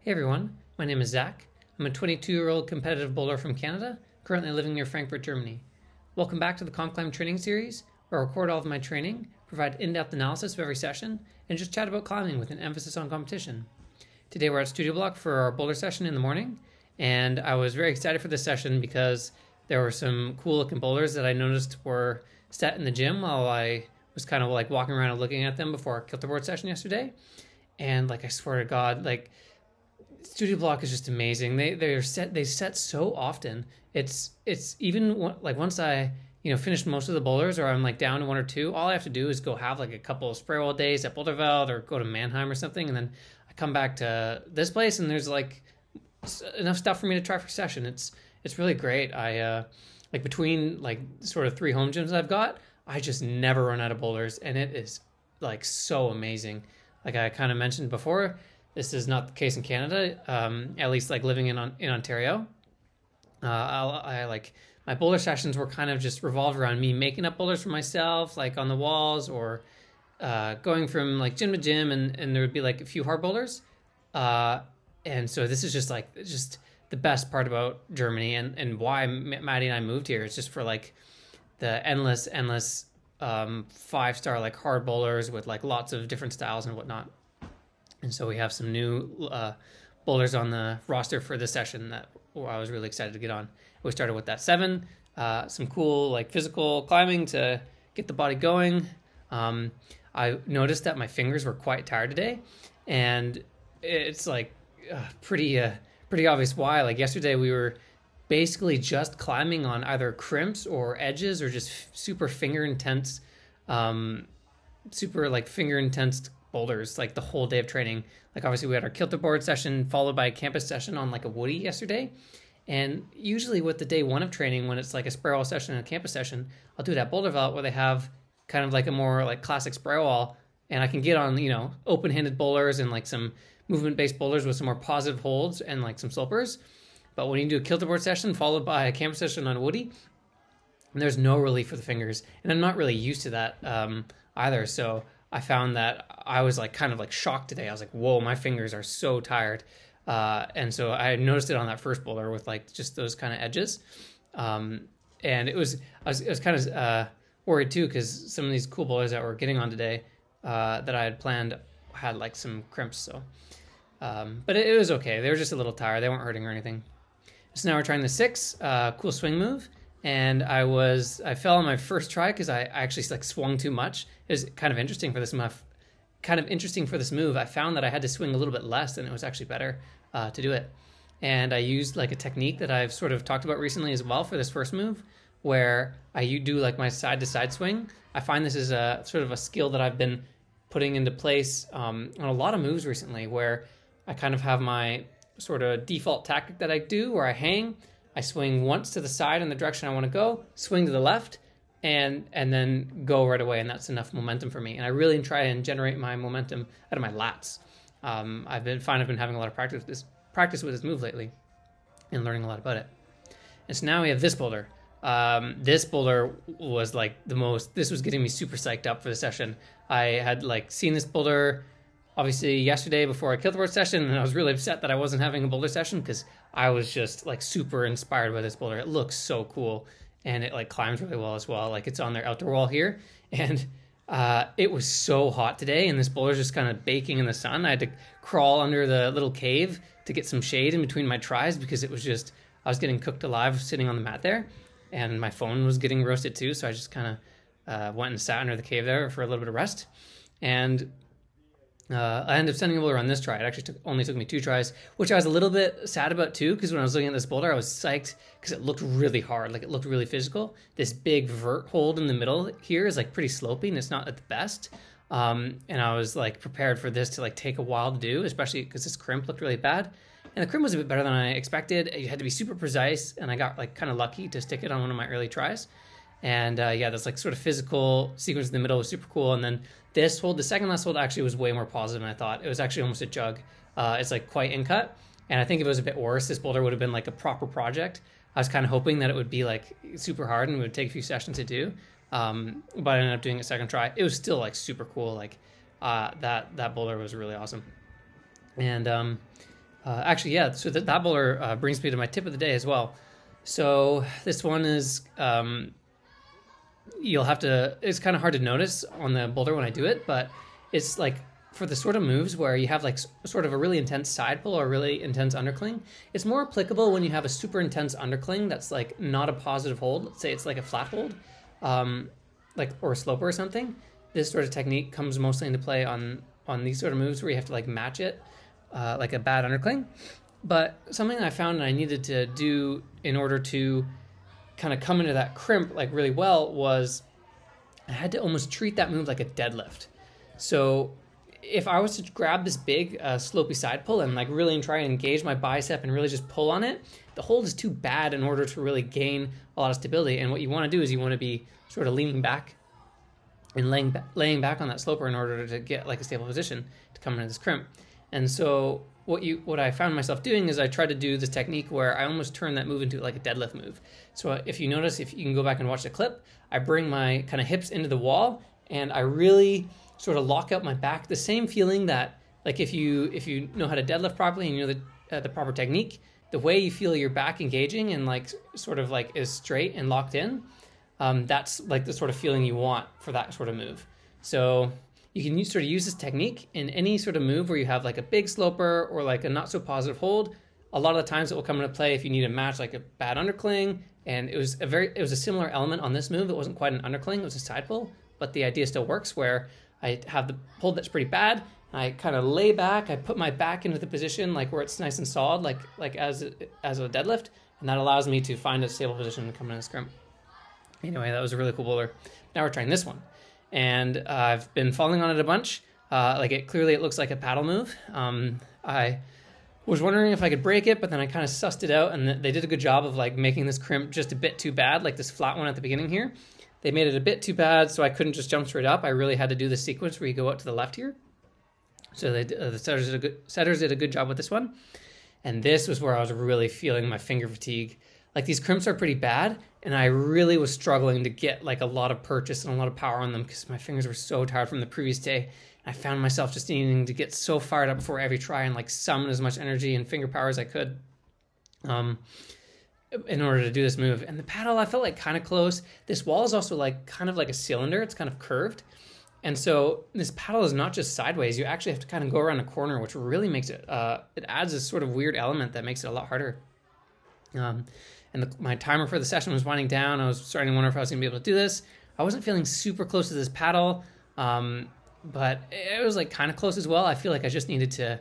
Hey everyone, my name is Zach. I'm a 22-year-old competitive bowler from Canada, currently living near Frankfurt, Germany. Welcome back to the Comp Climb training series, where I record all of my training, provide in-depth analysis of every session, and just chat about climbing with an emphasis on competition. Today we're at Studio Block for our boulder session in the morning, and I was very excited for this session because there were some cool looking boulders that I noticed were set in the gym while I was kind of like walking around and looking at them before our kilterboard session yesterday. And like, I swear to God, like, Studio Block is just amazing. They set so often. It's even like once I finish most of the boulders, or I'm like down to one or two, all I have to do is go have like a couple of spray wall days at Boulderveld or go to Mannheim or something, and then I come back to this place and there's like enough stuff for me to try for session. It's really great. I like between like sort of 3 home gyms I've got, I just never run out of boulders, and it is like so amazing. Like I kind of mentioned before, this is not the case in Canada, at least like living in Ontario. I like my boulder sessions were kind of just revolved around me making up boulders for myself, like on the walls, or going from like gym to gym, and there would be like a few hard boulders. And so this is just the best part about Germany, and why Maddie and I moved here. It's just for like the endless 5-star like hard boulders with like lots of different styles and whatnot. And so we have some new boulders on the roster for this session that I was really excited to get on. We started with that 7, some cool like physical climbing to get the body going. I noticed that my fingers were quite tired today, and it's like pretty obvious why. Like yesterday we were basically just climbing on either crimps or edges, or just super finger intense boulders like the whole day of training. Like obviously we had our kilterboard session followed by a campus session on like a woody yesterday, and usually with the day 1 of training, when it's like a spray wall session and a campus session, I'll do that Boulderveld where they have kind of like a more like classic spray wall, and I can get on open-handed boulders and like some movement-based boulders with some more positive holds and like some slopers. But when you do a kilterboard session followed by a campus session on woody, and there's no relief for the fingers, and I'm not really used to that either. So I found that I was like kind of like shocked today. I was like, whoa, my fingers are so tired. And so I noticed it on that first boulder with like just those kind of edges. And I was kind of worried too, because some of these cool boulders that we're getting on today that I had planned had like some crimps. So, but it was okay. They were just a little tired. They weren't hurting or anything. So now we're trying the 6, cool swing move. And I fell on my first try because I actually like swung too much. It was kind of interesting for this move. I found that I had to swing a little bit less, and it was actually better to do it. And I used like a technique that I've sort of talked about recently as well for this first move, where I do like my side to side swing. I find this is a sort of a skill that I've been putting into place on a lot of moves recently, where I kind of have my sort of default tactic that I do, where I hang, I swing once to the side in the direction I want to go, swing to the left, and then go right away, and that's enough momentum for me. And I really try and generate my momentum out of my lats. I've been having a lot of practice with this move lately, and learning a lot about it. And so now we have this boulder. This boulder was like this was getting me super psyched up for the session. I had like seen this boulder obviously yesterday before a kilterboard session, and I was really upset that I wasn't having a boulder session because I was just like super inspired by this boulder. It looks so cool, and it like climbs really well as well. Like it's on their outdoor wall here, and it was so hot today, and this boulder's just kind of baking in the sun. I had to crawl under the little cave to get some shade in between my tries because I was getting cooked alive sitting on the mat there, and my phone was getting roasted too. So I just kind of went and sat under the cave there for a little bit of rest, and I ended up sending a boulder on this try. It actually only took me 2 tries, which I was a little bit sad about too, because when I was looking at this boulder, I was psyched because it looked really hard. Like it looked really physical. This big vert hold in the middle here is like pretty slopey, and it's not at the best. And I was like prepared for this to like take a while to do, especially because this crimp looked really bad. And the crimp was a bit better than I expected. You had to be super precise, and I got like kind of lucky to stick it on one of my early tries. And yeah, this like sort of physical sequence in the middle was super cool. And then this hold, the second last hold, actually was way more positive than I thought. It was actually almost a jug. It's like quite in cut. And I think if it was a bit worse, this boulder would have been like a proper project. I was kind of hoping that it would be like super hard and it would take a few sessions to do. But I ended up doing a second try. It was still like super cool. Like that boulder was really awesome. And Actually, yeah, so that boulder brings me to my tip of the day as well. So this one is, you'll have to, it's kind of hard to notice on the boulder when I do it, but it's like for the sort of moves where you have like sort of a really intense side pull or a really intense undercling, it's more applicable when you have a super intense undercling that's like not a positive hold. Let's say it's like a flat hold, like or a sloper or something. This sort of technique comes mostly into play on these sort of moves where you have to like match it, like a bad undercling. But something I found I needed to do in order to kind of come into that crimp like really well was I had to almost treat that move like a deadlift. So if I was to grab this big slopey side pull and like really try and engage my bicep and really just pull on it, the hold is too bad in order to really gain a lot of stability. And what you want to do is you want to be sort of leaning back and laying back on that sloper in order to get like a stable position to come into this crimp. And so what I found myself doing is I tried to do this technique where I almost turned that move into like a deadlift move. So if you notice, if you can go back and watch the clip, I bring my kind of hips into the wall and I really sort of lock out my back. The same feeling that like if you know how to deadlift properly and you know the proper technique, the way you feel your back engaging and like sort of like is straight and locked in, that's like the sort of feeling you want for that sort of move. So you can sort of use this technique in any sort of move where you have like a big sloper or like a not so positive hold. A lot of the times it will come into play if you need to match like a bad undercling. And it was a similar element on this move. It wasn't quite an undercling, it was a side pull, but the idea still works where I have the hold that's pretty bad. I kind of lay back, I put my back into the position like where it's nice and solid, like as a deadlift, and that allows me to find a stable position and come in a scrim. Anyway, that was a really cool boulder. Now we're trying this one. And I've been falling on it a bunch. It looks like a paddle move. I was wondering if I could break it, but then I kind of sussed it out, and they did a good job of like making this crimp just a bit too bad, like this flat one at the beginning here. They made it a bit too bad, so I couldn't just jump straight up. I really had to do the sequence where you go out to the left here. So the setters did a good job with this one. And this was where I was really feeling my finger fatigue. Like these crimps are pretty bad, and I really was struggling to get like a lot of purchase and a lot of power on them because my fingers were so tired from the previous day. I found myself just needing to get so fired up before every try and like summon as much energy and finger power as I could in order to do this move. And the paddle, I felt like kind of close. This wall is also like kind of like a cylinder. It's kind of curved. And so this paddle is not just sideways. You actually have to kind of go around a corner, which really makes it, it adds this sort of weird element that makes it a lot harder. My timer for the session was winding down. I was starting to wonder if I was going to be able to do this. I wasn't feeling super close to this paddle, but it was like kind of close as well. I feel like I just needed to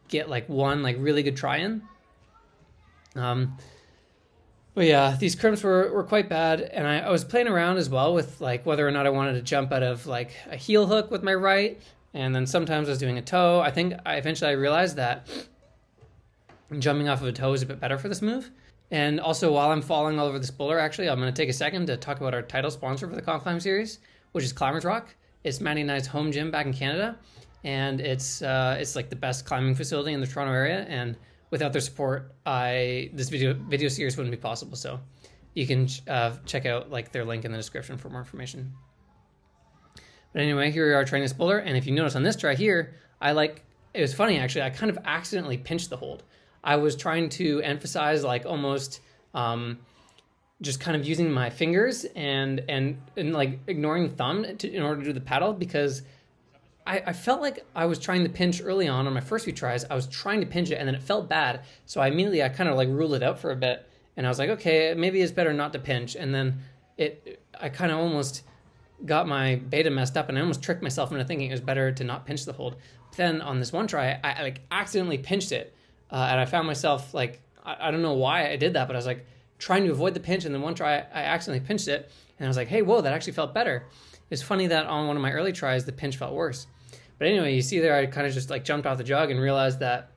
get like one like really good try in. But yeah, these crimps were quite bad, and I was playing around as well with like whether or not I wanted to jump out of like a heel hook with my right, and then sometimes I was doing a toe. I think I eventually realized that jumping off of a toe is a bit better for this move. And also, while I'm falling all over this boulder, actually, I'm going to take a second to talk about our title sponsor for the Conclimb series, which is Climbers Rock. It's Maddie and I's home gym back in Canada, and it's like the best climbing facility in the Toronto area. And without their support, this video series wouldn't be possible. So you can check out like their link in the description for more information. But anyway, here we are trying this boulder, and if you notice on this try here, it was funny actually. I kind of accidentally pinched the hold. I was trying to emphasize like almost just kind of using my fingers and like ignoring the thumb in order to do the paddle, because I felt like I was trying to pinch early on my first few tries. I was trying to pinch it and then it felt bad. So I kind of like ruled it out for a bit, and I was like, okay, maybe it's better not to pinch. And then I kind of almost got my beta messed up, and I almost tricked myself into thinking it was better to not pinch the hold. But then on this one try, I like accidentally pinched it. And I found myself like, I don't know why I did that, but I was like trying to avoid the pinch, and then one try I accidentally pinched it, and I was like, hey, whoa, that actually felt better. It's funny that on one of my early tries, the pinch felt worse. But anyway, you see there, I kind of just like jumped off the jug and realized that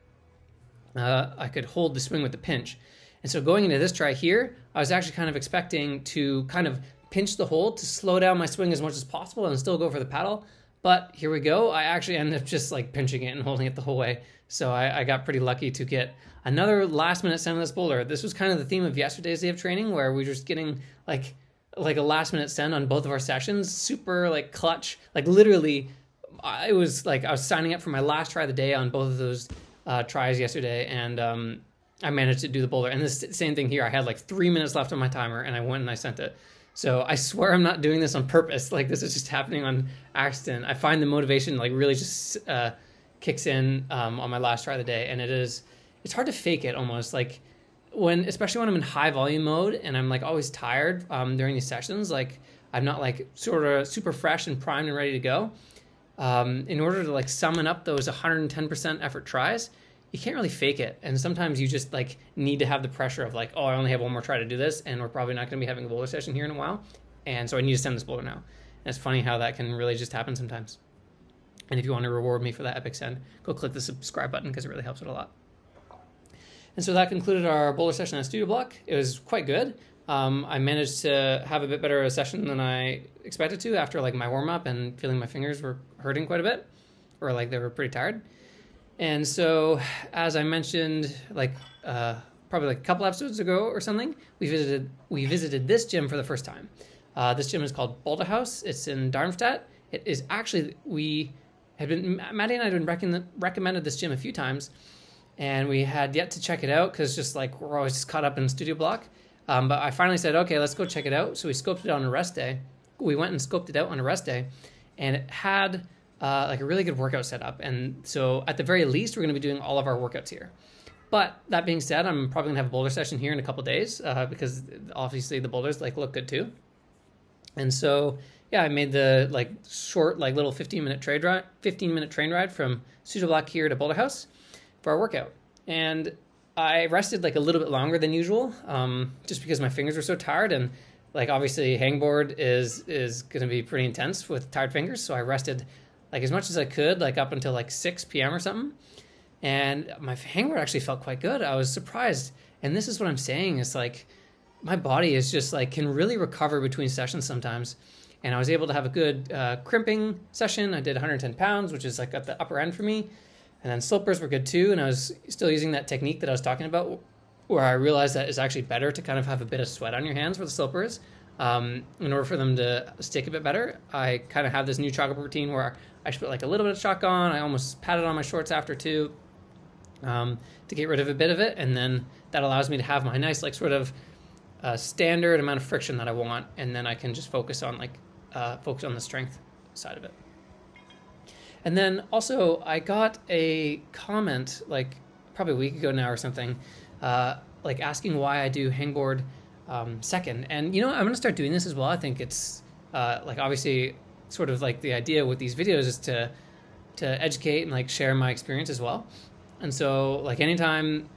I could hold the swing with the pinch. And so going into this try here, I was actually kind of expecting to kind of pinch the hold to slow down my swing as much as possible and still go for the paddle. But here we go. I actually ended up just like pinching it and holding it the whole way. So I got pretty lucky to get another last minute send on this boulder. This was kind of the theme of yesterday's day of training, where we were just getting like a last minute send on both of our sessions. Super like clutch, like literally I was signing up for my last try of the day on both of those tries yesterday, and I managed to do the boulder. And the same thing here. I had like 3 minutes left on my timer, and I went and I sent it. So I swear I'm not doing this on purpose. Like, this is just happening on accident. I find the motivation like really just kicks in on my last try of the day, and it's hard to fake it almost. Like, especially when I'm in high volume mode and I'm like always tired during these sessions, like I'm not like sort of super fresh and primed and ready to go. In order to like summon up those 110% effort tries, you can't really fake it. And sometimes you just like need to have the pressure of like, oh, I only have one more try to do this, and we're probably not going to be having a boulder session here in a while. And so I need to send this boulder now. And it's funny how that can really just happen sometimes. And if you want to reward me for that epic send, go click the subscribe button because it really helps it a lot. And so that concluded our boulder session on Studio Block. It was quite good. I managed to have a bit better a session than I expected to after like my warm up and feeling my fingers were hurting quite a bit, or like they were pretty tired. And so, as I mentioned, like probably like a couple episodes ago or something, we visited this gym for the first time. This gym is called Boulder House. It's in Darmstadt. It is actually, Maddie and I had been recommended this gym a few times, and we had yet to check it out because just like we're always just caught up in Studio Block. But I finally said, okay, let's go check it out. So we scoped it out on a rest day. We went and scoped it out on a rest day, and it had like a really good workout setup. And so at the very least, we're going to be doing all of our workouts here. But that being said, I'm probably going to have a boulder session here in a couple of days because obviously the boulders like look good too. And so, yeah, I made the like short, like little 15-minute train ride from Studio Block here to Boulder House for our workout. And I rested like a little bit longer than usual, just because my fingers were so tired, and like obviously hangboard is going to be pretty intense with tired fingers. So I rested like as much as I could, like up until like 6 p.m. or something. And my hangboard actually felt quite good. I was surprised. And this is what I'm saying. It's like my body is just like can really recover between sessions sometimes. And I was able to have a good crimping session. I did 110 pounds, which is like at the upper end for me. And then slopers were good too. And I was still using that technique that I was talking about, where I realized that it's actually better to kind of have a bit of sweat on your hands for the slopers in order for them to stick a bit better. I kind of have this new chalk routine where I just put like a little bit of chalk on. I almost pat it on my shorts after too to get rid of a bit of it. And then that allows me to have my nice like sort of standard amount of friction that I want. And then I can just focus on the strength side of it. And then also I got a comment like probably a week ago now or something, like asking why I do hangboard second. And you know, I'm going to start doing this as well. I think it's like obviously sort of like the idea with these videos is to educate and like share my experience as well. And so like anytime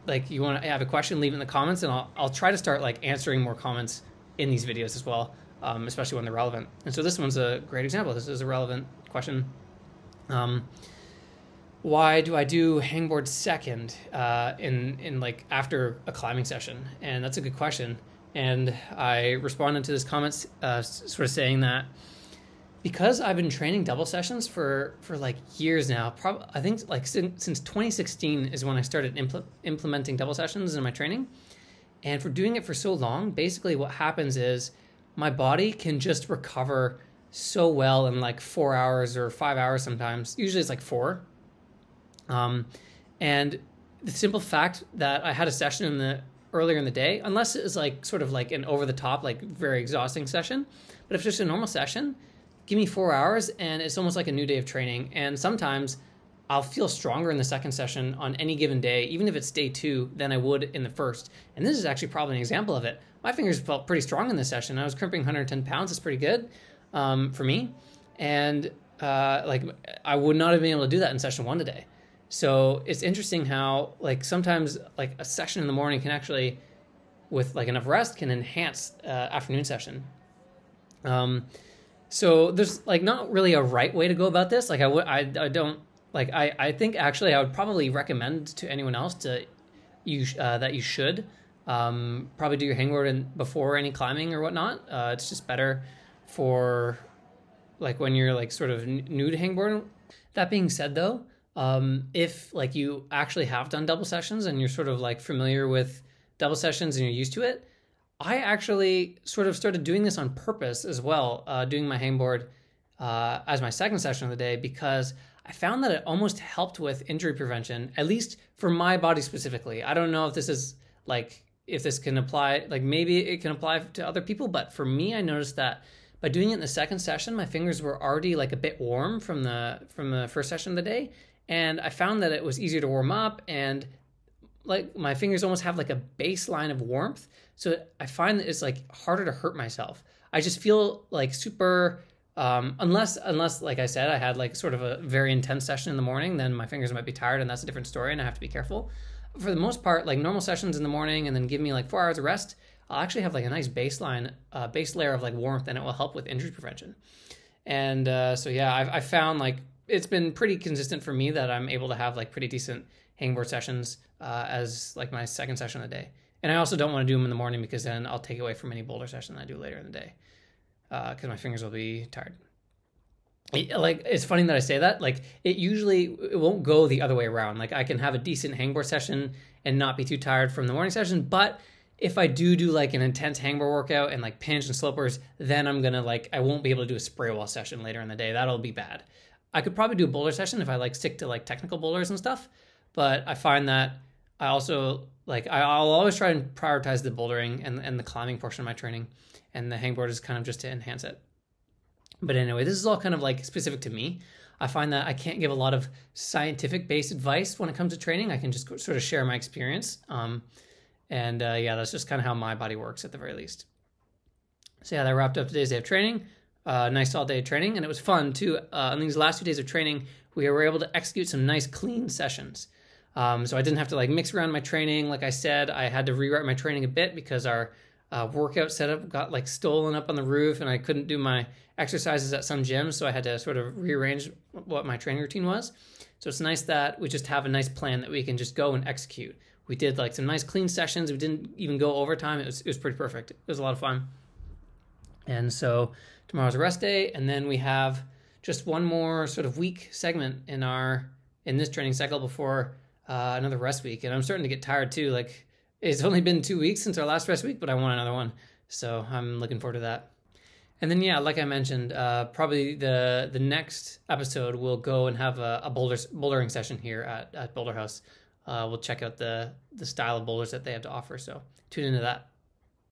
like you want to have a question, leave it in the comments, and I'll try to start like answering more comments in these videos as well, especially when they're relevant. And so this one's a great example. This is a relevant question. Why do I do hangboard second in like after a climbing session? And that's a good question. And I responded to this comment sort of saying that because I've been training double sessions for like years now, I think like since 2016 is when I started implementing double sessions in my training. And for doing it for so long, basically what happens is my body can just recover so well in like 4 hours or 5 hours sometimes. Usually it's like 4. And the simple fact that I had a session earlier in the day, unless it was like sort of like an over the top, like very exhausting session, but if it's just a normal session, give me 4 hours and it's almost like a new day of training. And sometimes I'll feel stronger in the second session on any given day, even if it's day 2, than I would in the first. And this is actually probably an example of it. My fingers felt pretty strong in this session. I was crimping 110 pounds. It's pretty good for me. And like I would not have been able to do that in session 1 today. So it's interesting how like sometimes like a session in the morning can actually, with like enough rest, can enhance afternoon session. So there's like not really a right way to go about this. Like I don't like I think actually I would probably recommend to anyone else that you should probably do your hangboard before any climbing or whatnot. It's just better for like when you're like sort of new to hangboard. That being said though, if like you actually have done double sessions and you're sort of like familiar with double sessions and you're used to it, I actually sort of started doing this on purpose as well, doing my hangboard as my second session of the day, because I found that it almost helped with injury prevention, at least for my body specifically. I don't know if this is like, if this can apply, like maybe it can apply to other people, but for me, I noticed that by doing it in the second session, my fingers were already like a bit warm from the first session of the day. And I found that it was easier to warm up, and like my fingers almost have like a baseline of warmth. So I find that it's like harder to hurt myself. I just feel like super, unless like I said, I had like sort of a very intense session in the morning, then my fingers might be tired, and that's a different story, and I have to be careful. For the most part, like normal sessions in the morning and then give me like 4 hours of rest, I'll actually have like a nice baseline, base layer of like warmth, and it will help with injury prevention. And so yeah, I've found like it's been pretty consistent for me that I'm able to have like pretty decent hangboard sessions as like my second session of the day. And I also don't want to do them in the morning, because then I'll take away from any boulder session that I do later in the day, because my fingers will be tired. Like, it's funny that I say that. Like, it won't go the other way around. Like, I can have a decent hangboard session and not be too tired from the morning session, but if I do like an intense hangboard workout and like pinch and slopers, then I'm gonna like, I won't be able to do a spray wall session later in the day. That'll be bad. I could probably do a boulder session if I like stick to like technical boulders and stuff, but I find that I also like, I'll always try and prioritize the bouldering and the climbing portion of my training, and the hangboard is kind of just to enhance it. But anyway, this is all kind of like specific to me. I find that I can't give a lot of scientific based advice when it comes to training. I can just sort of share my experience. Yeah, that's just kind of how my body works at the very least. So yeah, that wrapped up today's day of training. Nice all day training, and it was fun too. On these last 2 days of training, we were able to execute some nice clean sessions. So I didn't have to like mix around my training. Like I said, I had to rewrite my training a bit because our workout setup got like stolen up on the roof, and I couldn't do my exercises at some gyms, so I had to sort of rearrange what my training routine was. So it's nice that we just have a nice plan that we can just go and execute. We did like some nice clean sessions. We didn't even go overtime. It was pretty perfect. It was a lot of fun. And so tomorrow's a rest day, and then we have just one more sort of week segment in this training cycle before another rest week. And I'm starting to get tired too. Like, it's only been 2 weeks since our last rest week, but I want another one. So I'm looking forward to that. And then, yeah, like I mentioned, probably the next episode we'll go and have a bouldering session here at Boulder House. We'll check out the style of boulders that they have to offer. So tune into that.